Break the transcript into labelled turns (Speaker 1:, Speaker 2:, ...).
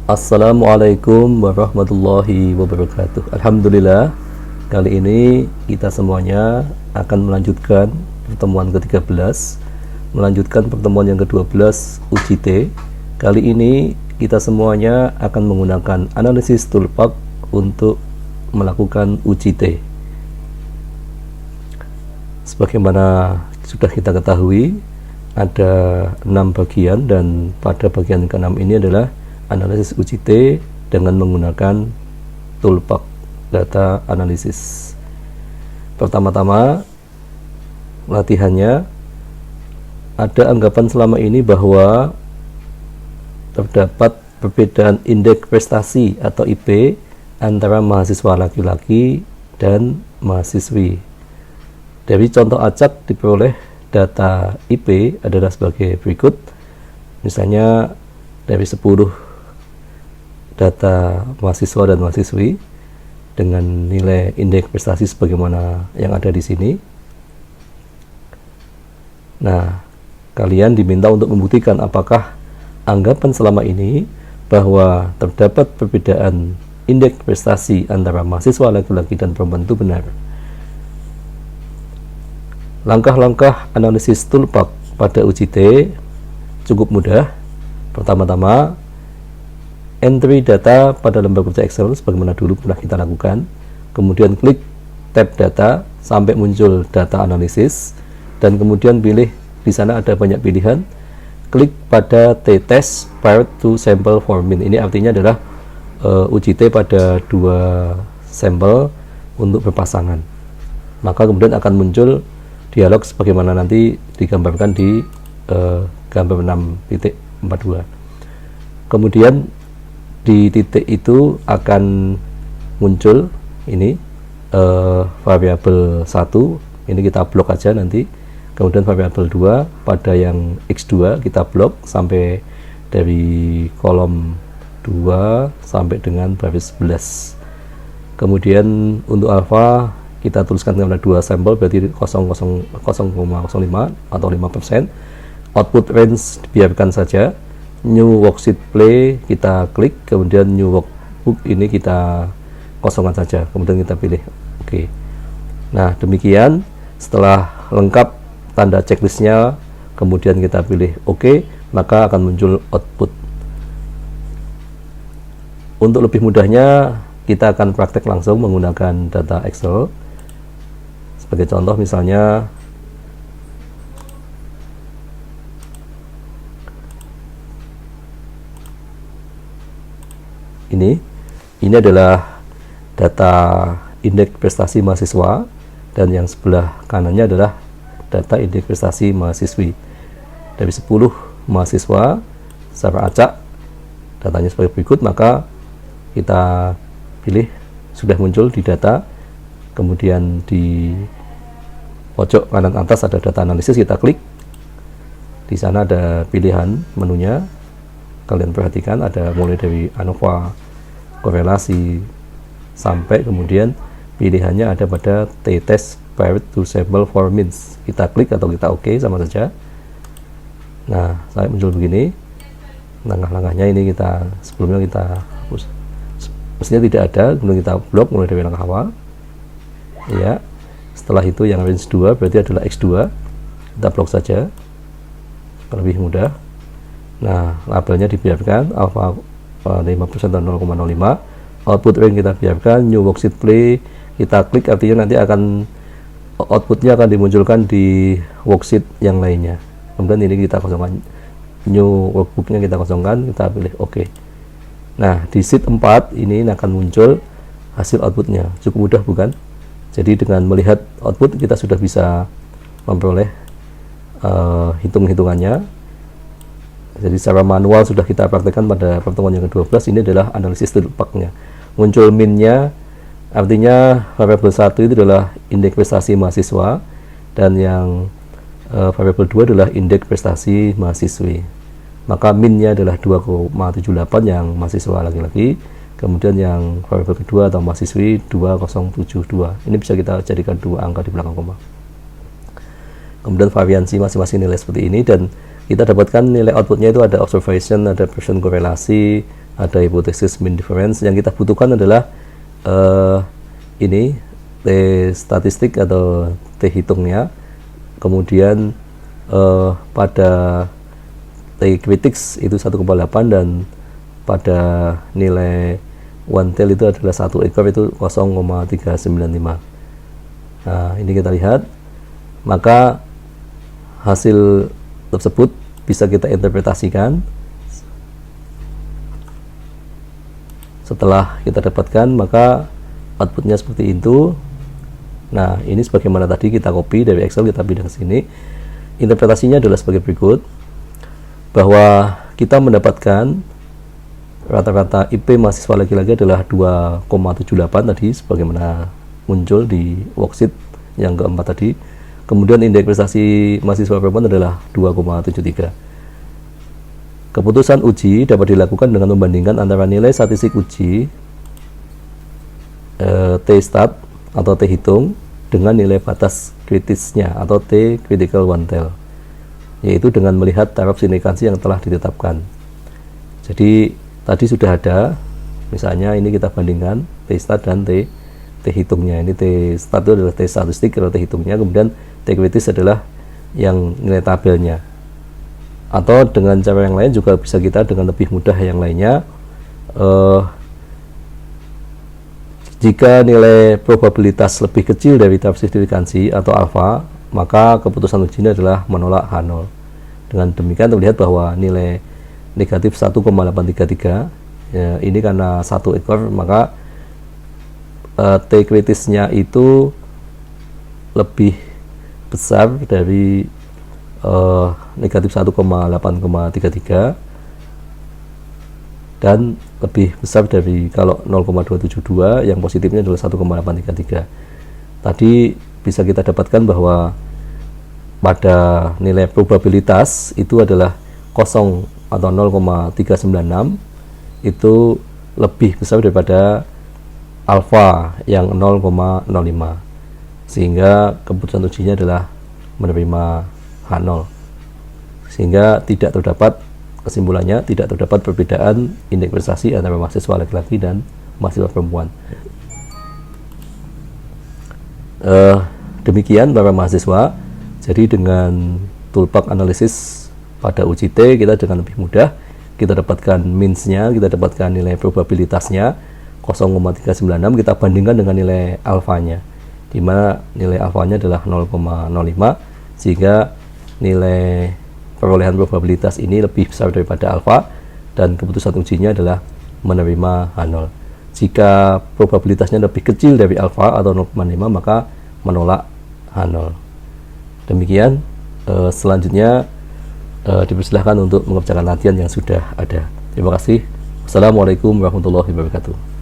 Speaker 1: Assalamualaikum warahmatullahi wabarakatuh. Alhamdulillah, kali ini kita semuanya akan melanjutkan pertemuan ke-13, melanjutkan pertemuan yang ke-12 uji T. Kali ini kita semuanya akan menggunakan analisis toolpath untuk melakukan uji T. Sebagaimana sudah kita ketahui, ada 6 bagian, dan pada bagian ke-6 ini adalah analisis uji T dengan menggunakan toolpath data analisis. Pertama-tama, latihannya ada anggapan selama ini bahwa terdapat perbedaan indeks prestasi atau IP antara mahasiswa laki-laki dan mahasiswi. Dari contoh acak diperoleh data IP adalah sebagai berikut. Misalnya dari 10 data mahasiswa dan mahasiswi dengan nilai indeks prestasi sebagaimana yang ada di sini. Nah, kalian diminta untuk membuktikan apakah anggapan selama ini bahwa terdapat perbedaan indeks prestasi antara mahasiswa laki-laki dan perempuan itu benar. Langkah-langkah analisis toolpath pada uji T cukup mudah. Pertama-tama, entry data pada lembar kerja Excel sebagaimana dulu pernah kita lakukan. Kemudian klik tab data sampai muncul data analisis, dan kemudian pilih, di sana ada banyak pilihan. Klik pada T-test paired to sample for min. Ini artinya adalah uji T pada 2 sampel untuk berpasangan. Maka kemudian akan muncul dialog sebagaimana nanti digambarkan di gambar 6.42. Kemudian di titik itu akan muncul ini variabel 1, ini kita blok aja nanti. Kemudian variabel 2 pada yang X2 kita blok sampai dari kolom 2 sampai dengan baris 11. Kemudian untuk alfa kita tuliskan dengan 2 sampel, berarti 0,05 atau 5%. Output range dibiarkan saja. New worksheet play kita klik, kemudian new workbook ini kita kosongkan saja, kemudian kita pilih oke. Nah, demikian. Setelah lengkap tanda checklistnya, kemudian kita pilih oke, maka akan muncul output. Untuk lebih mudahnya, kita akan praktek langsung menggunakan data Excel. Sebagai contoh misalnya ini adalah data indeks prestasi mahasiswa, dan yang sebelah kanannya adalah data indeks prestasi mahasiswi. Dari 10 mahasiswa secara acak datanya sebagai berikut, maka kita pilih sudah muncul di data. Kemudian di pojok kanan atas ada data analisis, kita klik. Di sana ada pilihan menunya, kalian perhatikan ada mulai dari ANOVA, korelasi, sampai kemudian pilihannya ada pada T-test paired to sample for means. Kita klik atau kita oke, sama saja. Nah, saya muncul begini. Langkah-langkahnya ini kita sebelumnya kita hapus, mestinya tidak ada. Kemudian kita blok mulai dari langkah awal ya. Setelah itu yang range 2 berarti adalah X2, kita blok saja, lebih mudah. Nah, labelnya dibiarkan alpha 5% atau 0,05. Output range kita biarkan. New worksheet play kita klik, artinya nanti akan outputnya akan dimunculkan di worksheet yang lainnya. Kemudian ini kita kosongkan, new workbooknya kita kosongkan, kita pilih oke. Nah, di sheet 4 ini akan muncul hasil outputnya. Cukup mudah bukan? Jadi dengan melihat output kita sudah bisa memperoleh hitung-hitungannya. Jadi secara manual sudah kita praktekkan pada pertemuan yang ke-12. Ini adalah analisis toolpath-nya. Muncul min-nya, artinya variabel 1 itu adalah indeks prestasi mahasiswa, dan yang variabel 2 adalah indeks prestasi mahasiswi. Maka min-nya adalah 2,78 yang mahasiswa laki-laki. Kemudian yang variabel kedua atau mahasiswi 2072. Ini bisa kita jadikan 2 angka di belakang koma. Kemudian variansi masing-masing nilai seperti ini, dan kita dapatkan nilai outputnya itu ada observation, ada Pearson korelasi, ada hipotesis mean difference. Yang kita butuhkan adalah ini T statistik atau T hitungnya, kemudian pada T critics itu 1,8 dan pada nilai one tail itu adalah satu ekor itu 0,395. Nah, ini kita lihat, maka hasil tersebut bisa kita interpretasikan setelah kita dapatkan, maka outputnya seperti itu. Nah, ini sebagaimana tadi kita copy dari Excel, kita pindah ke sini. Interpretasinya adalah sebagai berikut, bahwa kita mendapatkan rata-rata IP mahasiswa laki-laki adalah 2,78 tadi sebagaimana muncul di worksheet yang keempat tadi. Kemudian indeks prestasi mahasiswa perempuan adalah 2,73. Keputusan uji dapat dilakukan dengan membandingkan antara nilai statistik uji T stat atau T hitung dengan nilai batas kritisnya atau T critical one tail, yaitu dengan melihat taraf signifikansi yang telah ditetapkan. Jadi tadi sudah ada, misalnya ini kita bandingkan T stat dan T hitungnya. Ini T stat itu adalah T statistik, kalau T hitungnya, kemudian T kritis adalah yang nilai tabelnya. Atau dengan cara yang lain juga bisa kita dengan lebih mudah yang lainnya, jika nilai probabilitas lebih kecil dari taraf signifikansi atau alfa, maka keputusan ujinya adalah menolak H0. Dengan demikian terlihat bahwa nilai negatif 1,833 ya, ini karena satu ekor, maka T kritisnya itu lebih besar dari negatif 1,833 dan lebih besar dari kalau 0,272 yang positifnya adalah 1,833. Tadi bisa kita dapatkan bahwa pada nilai probabilitas itu adalah 0 atau 0,396 itu lebih besar daripada alfa yang 0,05, sehingga keputusan ujinya adalah menerima H0, sehingga tidak terdapat, kesimpulannya tidak terdapat perbedaan indeks prestasi antara mahasiswa laki-laki dan mahasiswa perempuan. Demikian para mahasiswa. Jadi dengan toolpath analisis pada uji T, kita dengan lebih mudah kita dapatkan means-nya, kita dapatkan nilai probabilitasnya 0,396, kita bandingkan dengan nilai alfanya, di mana nilai alfanya adalah 0,05, sehingga nilai perolehan probabilitas ini lebih besar daripada alfa dan keputusan ujinya adalah menerima H0. Jika probabilitasnya lebih kecil dari alfa atau 0,5, maka menolak H0. Demikian, selanjutnya dipersilahkan untuk mengerjakan latihan yang sudah ada. Terima kasih. Wassalamualaikum warahmatullahi wabarakatuh.